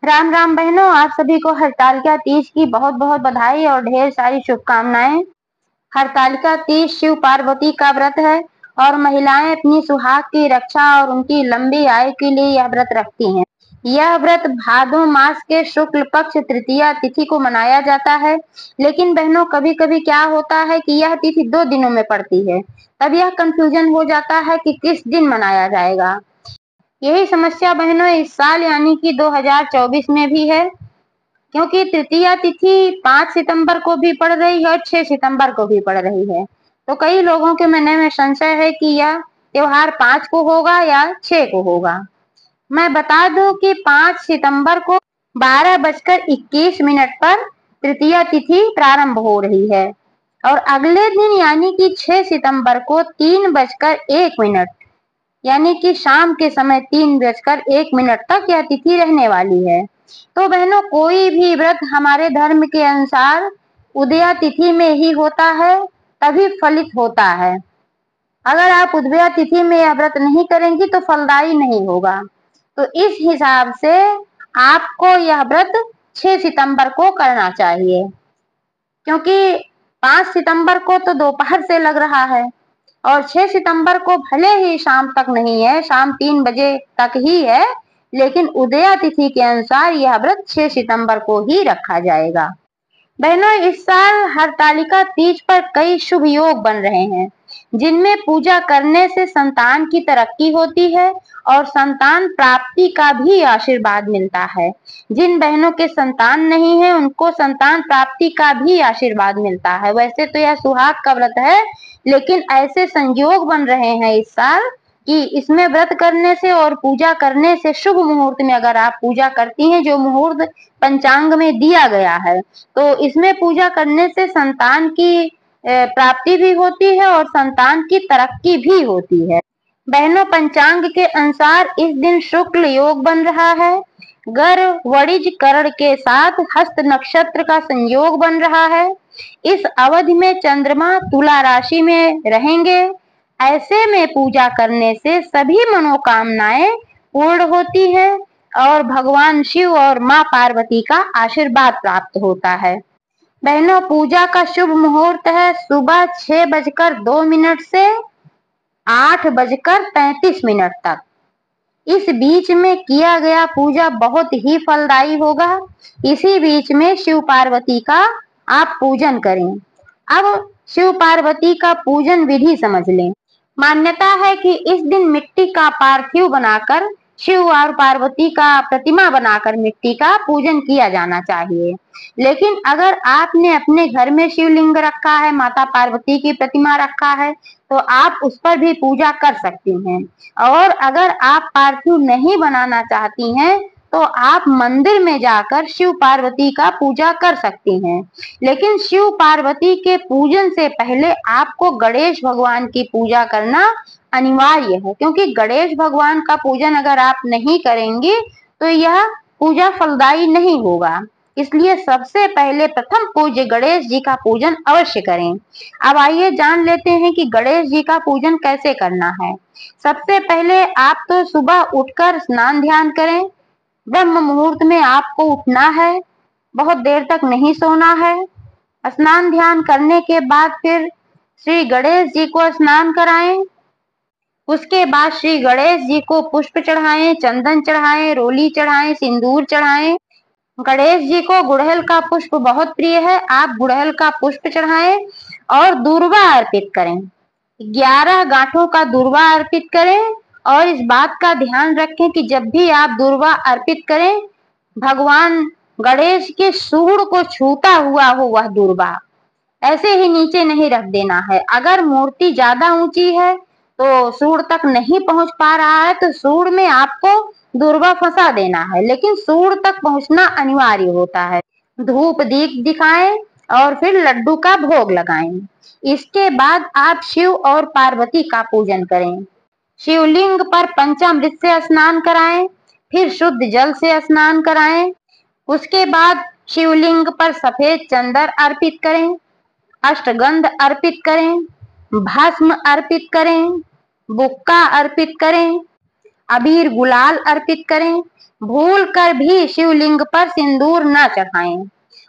राम राम बहनों, आप सभी को हरतालिका तीज की बहुत बहुत बधाई और ढेर सारी शुभकामनाएं। हरतालिका तीज शिव पार्वती का व्रत है और महिलाएं अपनी सुहाग की रक्षा और उनकी लंबी आयु के लिए यह व्रत रखती हैं। यह व्रत भादो मास के शुक्ल पक्ष तृतीया तिथि को मनाया जाता है। लेकिन बहनों, कभी कभी क्या होता है कि यह तिथि 2 दिनों में पड़ती है। तब यह कंफ्यूजन हो जाता है कि किस दिन मनाया जाएगा। यही समस्या बहनों इस साल यानी कि 2024 में भी है, क्योंकि तृतीया तिथि 5 सितंबर को भी पड़ रही है और 6 सितंबर को भी पड़ रही है। तो कई लोगों के मन में संशय है कि यह त्योहार 5 को होगा या 6 को होगा। मैं बता दूं कि 5 सितंबर को 12:21 पर तृतीया तिथि प्रारंभ हो रही है और अगले दिन यानी कि 6 सितंबर को 3:01 यानी कि शाम के समय 3:01 तक यह तिथि रहने वाली है। तो बहनों, कोई भी व्रत हमारे धर्म के अनुसार उदया तिथि में ही होता है, तभी फलित होता है। अगर आप उदया तिथि में यह व्रत नहीं करेंगी तो फलदायी नहीं होगा। तो इस हिसाब से आपको यह व्रत 6 सितंबर को करना चाहिए, क्योंकि 5 सितंबर को तो दोपहर से लग रहा है और 6 सितंबर को भले ही शाम तक नहीं है, शाम 3 बजे तक ही है, लेकिन उदया तिथि के अनुसार यह व्रत 6 सितंबर को ही रखा जाएगा। बहनों, इस साल हरतालिका तीज पर कई शुभ योग बन रहे हैं, जिनमें पूजा करने से संतान की तरक्की होती है और संतान प्राप्ति का भी आशीर्वाद मिलता है। जिन बहनों के संतान नहीं है उनको संतान प्राप्ति का भी आशीर्वाद मिलता है। वैसे तो यह सुहाग का व्रत है, लेकिन ऐसे संयोग बन रहे हैं इस साल कि इसमें व्रत करने से और पूजा करने से, शुभ मुहूर्त में अगर आप पूजा करती हैं, जो मुहूर्त पंचांग में दिया गया है, तो इसमें पूजा करने से संतान की प्राप्ति भी होती है और संतान की तरक्की भी होती है। बहनों, पंचांग के अनुसार इस दिन शुक्ल योग बन रहा है, गर्भ वणिज करण के साथ हस्त नक्षत्र का संयोग बन रहा है। इस अवधि में चंद्रमा तुला राशि में रहेंगे। ऐसे में पूजा करने से सभी मनोकामनाएं पूर्ण होती हैं और भगवान शिव और माँ पार्वती का आशीर्वाद प्राप्त होता है। बहनों, पूजा का शुभ मुहूर्त है सुबह 6:02 से 8:35 तक। इस बीच में किया गया पूजा बहुत ही फलदायी होगा। इसी बीच में शिव पार्वती का आप पूजन करें। अब शिव पार्वती का पूजन विधि समझ लें। मान्यता है कि इस दिन मिट्टी का पार्थिव बनाकर शिव और पार्वती का प्रतिमा बनाकर मिट्टी का पूजन किया जाना चाहिए। लेकिन अगर आपने अपने घर में शिवलिंग रखा है, माता पार्वती की प्रतिमा रखा है, तो आप उस पर भी पूजा कर सकती हैं। और अगर आप पार्थिव नहीं बनाना चाहती हैं तो आप मंदिर में जाकर शिव पार्वती का पूजा कर सकती हैं। लेकिन शिव पार्वती के पूजन से पहले आपको गणेश भगवान की पूजा करना अनिवार्य है, क्योंकि गणेश भगवान का पूजन अगर आप नहीं करेंगे तो यह पूजा फलदायी नहीं होगा। इसलिए सबसे पहले प्रथम पूज्य गणेश जी का पूजन अवश्य करें। अब आइए जान लेते हैं कि गणेश जी का पूजन कैसे करना है। सबसे पहले आप तो सुबह उठकर स्नान ध्यान करें। ब्रह्म मुहूर्त में आपको उठना है, बहुत देर तक नहीं सोना है। स्नान ध्यान करने के बाद फिर श्री गणेश जी को स्नान कराएं। उसके बाद श्री गणेश जी को पुष्प चढ़ाएं, चंदन चढ़ाएं, रोली चढ़ाएं, सिंदूर चढ़ाएं। गणेश जी को गुड़हल का पुष्प बहुत प्रिय है, आप गुड़हल का पुष्प चढ़ाएं और दूर्वा अर्पित करें। 11 गांठों का दूर्वा अर्पित करें और इस बात का ध्यान रखें कि जब भी आप दूर्वा अर्पित करें, भगवान गणेश के सूंड को छूता हुआ हो वह दूर्वा, ऐसे ही नीचे नहीं रख देना है। अगर मूर्ति ज्यादा ऊंची है तो सूंड तक नहीं पहुंच पा रहा है तो सूंड में आपको दूर्वा फंसा देना है, लेकिन सूंड तक पहुंचना अनिवार्य होता है। धूप दीप दिखाएं और फिर लड्डू का भोग लगाएं। इसके बाद आप शिव और पार्वती का पूजन करें। शिवलिंग पर पंचामृत से स्नान कराएं, फिर शुद्ध जल से स्नान कराएं। उसके बाद शिवलिंग पर सफेद चंदन अर्पित करें, अष्टगंध अर्पित करें, भस्म अर्पित करें, बुक्का अर्पित करें, अबीर गुलाल अर्पित करें, भूल कर भी शिवलिंग पर सिंदूर न चढ़ाएं।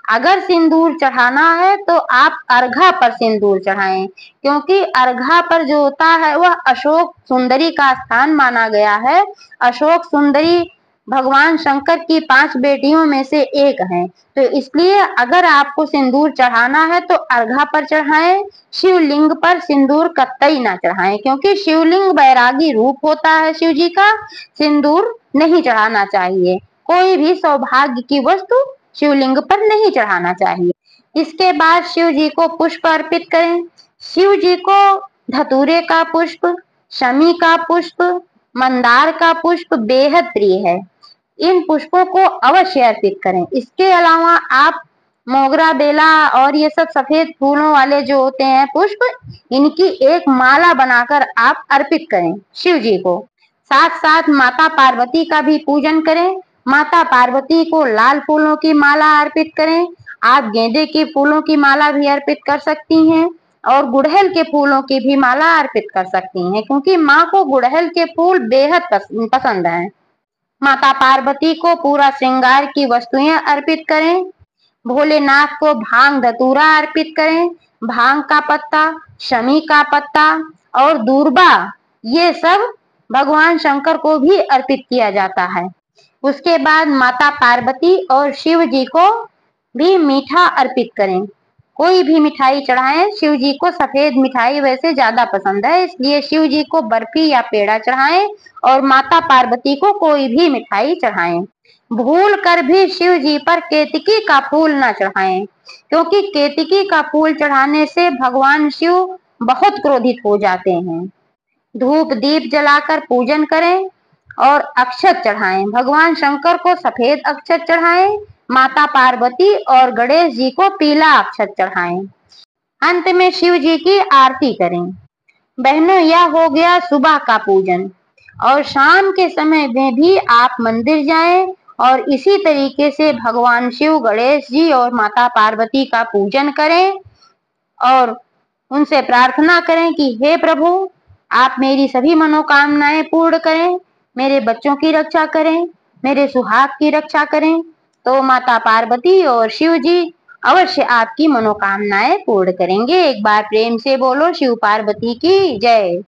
अगर सिंदूर चढ़ाना है तो आप अर्घा पर सिंदूर चढ़ाएं, क्योंकि अर्घा पर जो होता है वह अशोक सुंदरी का स्थान माना गया है। अशोक सुंदरी भगवान शंकर की 5 बेटियों में से एक हैं, तो इसलिए अगर आपको सिंदूर चढ़ाना है तो अर्घा पर चढ़ाएं, शिवलिंग पर सिंदूर कतई ना चढ़ाएं, क्योंकि शिवलिंग बैरागी रूप होता है शिव जी का। सिंदूर नहीं चढ़ाना चाहिए, कोई भी सौभाग्य की वस्तु शिवलिंग पर नहीं चढ़ाना चाहिए। इसके बाद शिव जी को पुष्प अर्पित करें। शिव जी को धतूरे का पुष्प, शमी का पुष्प, मंदार का पुष्प बेहद प्रिय है। इन पुष्पों को अवश्य अर्पित करें। इसके अलावा आप मोगरा, बेला और ये सब सफेद फूलों वाले जो होते हैं पुष्प, इनकी एक माला बनाकर आप अर्पित करें शिव जी को। साथ साथ माता पार्वती का भी पूजन करें। माता पार्वती को लाल फूलों की माला अर्पित करें। आप गेंदे के फूलों की माला भी अर्पित कर सकती हैं और गुड़हल के फूलों की भी माला अर्पित कर सकती हैं, क्योंकि माँ को गुड़हल के फूल बेहद पसंद हैं। माता पार्वती को पूरा श्रृंगार की वस्तुएं अर्पित करें। भोलेनाथ को भांग धतूरा अर्पित करें। भांग का पत्ता, शमी का पत्ता और दूर्बा, ये सब भगवान शंकर को भी अर्पित किया जाता है। उसके बाद माता पार्वती और शिव जी को भी मीठा अर्पित करें। कोई भी मिठाई चढ़ाएं। शिव जी को सफेद मिठाई वैसे ज्यादा पसंद है, इसलिए शिव जी को बर्फी या पेड़ा चढ़ाएं और माता पार्वती को कोई भी मिठाई चढ़ाएं। भूल कर भी शिव जी पर केतकी का फूल न चढ़ाएं, क्योंकि केतकी का फूल चढ़ाने से भगवान शिव बहुत क्रोधित हो जाते हैं। धूप दीप जलाकर पूजन करें और अक्षत चढ़ाएं। भगवान शंकर को सफेद अक्षत चढ़ाएं। माता पार्वती और गणेश जी को पीला अक्षत चढ़ाएं। अंत में शिव जी की आरती करें। बहनों, यह हो गया सुबह का पूजन, और शाम के समय में भी आप मंदिर जाएं और इसी तरीके से भगवान शिव, गणेश जी और माता पार्वती का पूजन करें और उनसे प्रार्थना करें कि हे प्रभु, आप मेरी सभी मनोकामनाएं पूर्ण करें, मेरे बच्चों की रक्षा करें, मेरे सुहाग की रक्षा करें। तो माता पार्वती और शिव जी अवश्य आपकी मनोकामनाएं पूर्ण करेंगे। एक बार प्रेम से बोलो शिव पार्वती की जय।